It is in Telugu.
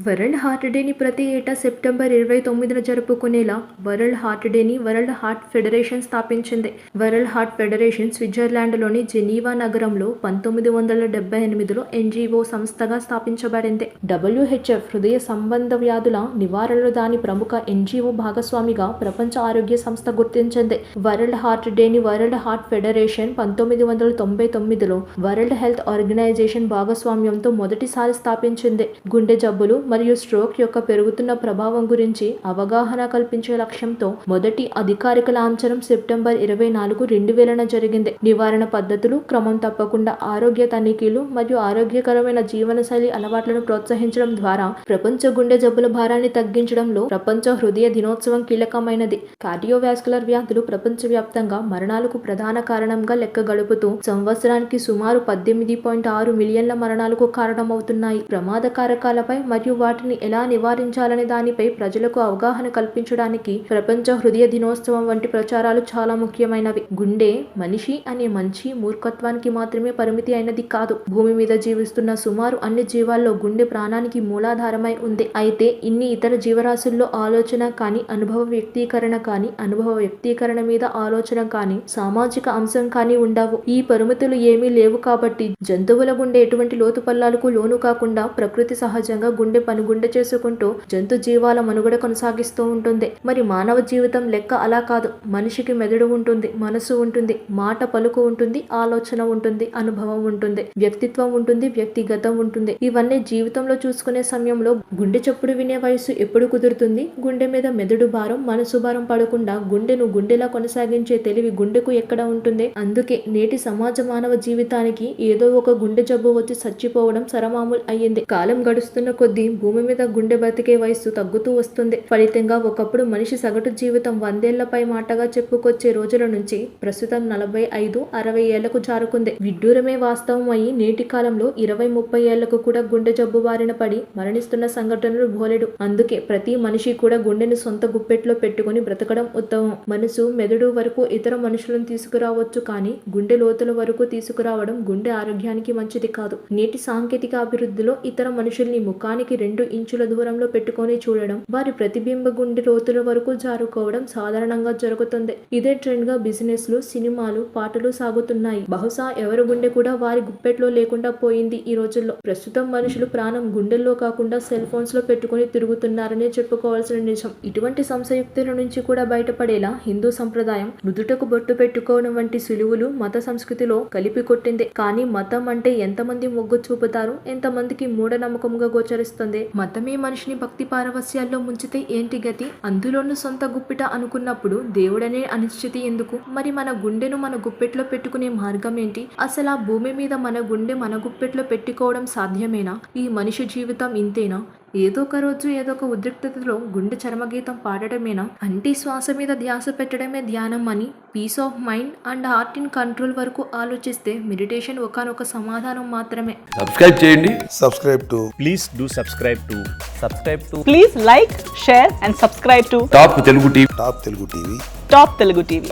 వరల్డ్ హార్ట్ డేని ప్రతి ఏటా సెప్టెంబర్ 29న జరుపుకునేలా వరల్డ్ హార్ట్ డేని వరల్డ్ హార్ట్ ఫెడరేషన్ స్థాపించింది. వరల్డ్ హార్ట్ ఫెడరేషన్ స్విట్జర్లాండ్లోని జెనీవా నగరంలో 1978లో ఎన్జీఓ సంస్థగా స్థాపించబడింది. WHF హృదయ సంబంధ వ్యాధుల నివారణలో దాని ప్రముఖ ఎన్జీఓ భాగస్వామిగా ప్రపంచ ఆరోగ్య సంస్థ గుర్తించింది. వరల్డ్ హార్ట్ డేని వరల్డ్ హార్ట్ ఫెడరేషన్ 1999లో వరల్డ్ హెల్త్ ఆర్గనైజేషన్ భాగస్వామ్యంతో మొదటిసారి స్థాపించింది. గుండె జబ్బులు మరియు స్ట్రోక్ యొక్క పెరుగుతున్న ప్రభావం గురించి అవగాహన కల్పించే లక్ష్యంతో మొదటి అధికారిక లాంఛనం సెప్టెంబర్ 24, 2000న జరిగింది. నివారణ పద్ధతులు, క్రమం తప్పకుండా ఆరోగ్య తనిఖీలు మరియు ఆరోగ్యకరమైన జీవనశైలి అలవాట్లను ప్రోత్సహించడం ద్వారా ప్రపంచ గుండె జబ్బుల భారాన్ని తగ్గించడంలో ప్రపంచ హృదయ దినోత్సవం కీలకమైనది. కార్డియోవాస్కులర్ వ్యాధులు ప్రపంచవ్యాప్తంగా మరణాలకు ప్రధాన కారణంగా లెక్క గడుపుతూ సంవత్సరానికి సుమారు 18.6 మిలియన్ల మరణాలకు కారణమవుతున్నాయి. ప్రమాద కారకాలపై మరియు వాటిని ఎలా నివారించాలనే దానిపై ప్రజలకు అవగాహన కల్పించడానికి ప్రపంచ హృదయ దినోత్సవం వంటి ప్రచారాలు చాలా ముఖ్యమైనవి. గుండె మనిషి అనే మంచి మూర్ఖత్వానికి మాత్రమే పరిమితి అయినది కాదు. భూమి మీద జీవిస్తున్న సుమారు అన్ని జీవాల్లో గుండె ప్రాణానికి మూలాధారమై ఉంది. అయితే ఇన్ని ఇతర జీవరాశుల్లో ఆలోచన కానీ, అనుభవ వ్యక్తీకరణ మీద ఆలోచన కానీ, సామాజిక అంశం కానీ ఉండవు. ఈ పరిమితులు ఏమీ లేవు కాబట్టి జంతువుల గుండె ఎటువంటి లోతు పల్లాలకు లోను కాకుండా ప్రకృతి సహజంగా గుండె పనుగుండె చేసుకుంటూ జంతు జీవాల మనుగడ కొనసాగిస్తూ ఉంటుంది. మరి మానవ జీవితం లెక్క అలా కాదు. మనిషికి మెదడు ఉంటుంది, మనసు ఉంటుంది, మాట పలుకు ఉంటుంది, ఆలోచన ఉంటుంది, అనుభవం ఉంటుంది, వ్యక్తిత్వం ఉంటుంది, వ్యక్తిగతం ఉంటుంది. ఇవన్నీ జీవితంలో చూసుకునే సమయంలో గుండె చప్పుడు వినే వయసు ఎప్పుడు కుదురుతుంది? గుండె మీద మెదడు భారం, మనసు భారం పడకుండా గుండెను గుండెలా కొనసాగించే తెలివి గుండెకు ఎక్కడ ఉంటుంది? అందుకే నేటి సమాజ మానవ జీవితానికి ఏదో ఒక గుండె జబ్బు వచ్చి చచ్చిపోవడం సరమామూలు అయ్యింది. కాలం గడుస్తున్న కొద్దీ భూమి మీద గుండె బతికే వయస్సు తగ్గుతూ వస్తుంది. ఫలితంగా ఒకప్పుడు మనిషి సగటు జీవితం 100 ఏళ్లపై మాటగా చెప్పుకొచ్చే రోజుల నుంచి ప్రస్తుతం 45, 60 ఏళ్లకు జారుకుంది. విడ్డూరమే వాస్తవం అయి నేటి కాలంలో 20, 30 ఏళ్లకు కూడా గుండె జబ్బు బారిన పడి మరణిస్తున్న సంఘటనలు బోలెడు. అందుకే ప్రతి మనిషి కూడా గుండెని సొంత గుప్పెట్లో పెట్టుకుని బ్రతకడం ఉత్తమం. మనసు, మెదడు వరకు ఇతర మనుషులను తీసుకురావచ్చు, కానీ గుండె లోతుల వరకు తీసుకురావడం గుండె ఆరోగ్యానికి మంచిది కాదు. నేటి సాంకేతిక అభివృద్ధిలో ఇతర మనుషుల్ని ముఖానికి 2 ఇంచుల దూరంలో పెట్టుకొని చూడడం, వారి ప్రతిబింబ గుండె లోతుల వరకు జారుకోవడం సాధారణంగా జరుగుతుంది. ఇదే ట్రెండ్ గా బిజినెస్లు, సినిమాలు, పాటలు సాగుతున్నాయి. బహుశా ఎవరి గుండె కూడా వారి గుప్పెట్లో లేకుండా పోయింది ఈ రోజుల్లో. ప్రస్తుతం మనుషులు ప్రాణం గుండెల్లో కాకుండా సెల్ ఫోన్స్ లో పెట్టుకుని తిరుగుతున్నారనే చెప్పుకోవాల్సిన నిజం. ఇటువంటి సంశయుక్తుల నుంచి కూడా బయటపడేలా హిందూ సంప్రదాయం నుదుటకు బొట్టు పెట్టుకోవడం వంటి సులువులు మత సంస్కృతిలో కలిపి కొట్టింది. కానీ మతం అంటే ఎంతమంది మొగ్గు చూపుతారు, ఎంతమందికి మూఢనమ్మకంగా గోచరిస్తుంది? మతమే మనిషిని భక్తి పారవస్యాల్లో ముంచితే ఏంటి గతి? అందులోనూ సొంత గుప్పిట అనుకున్నప్పుడు దేవుడనే అనిశ్చితి ఎందుకు? మరి మన గుండెను మన గుప్పెట్లో పెట్టుకునే మార్గం ఏంటి? అసలు ఆ భూమి మీద మన గుండె మన గుప్పెట్లో పెట్టుకోవడం సాధ్యమేనా? ఈ మనిషి జీవితం ఇంతేనా? ఏదో ఒక రోజు ఏదో ఒక ఉద్రిక్తతలో గుండె చర్మగీతం పాడటమేనా? అంటే శ్వాస మీద ధ్యాస పెట్టడమే ధ్యానం అని peace of mind and heart in control వరకు ఆలోచిస్తే మెడిటేషన్ ఒకానొక సమాధానం మాత్రమే. సబ్స్క్రైబ్ చేయండి. Please do subscribe to. Please like, share and subscribe to top Telugu TV. Top Telugu TV.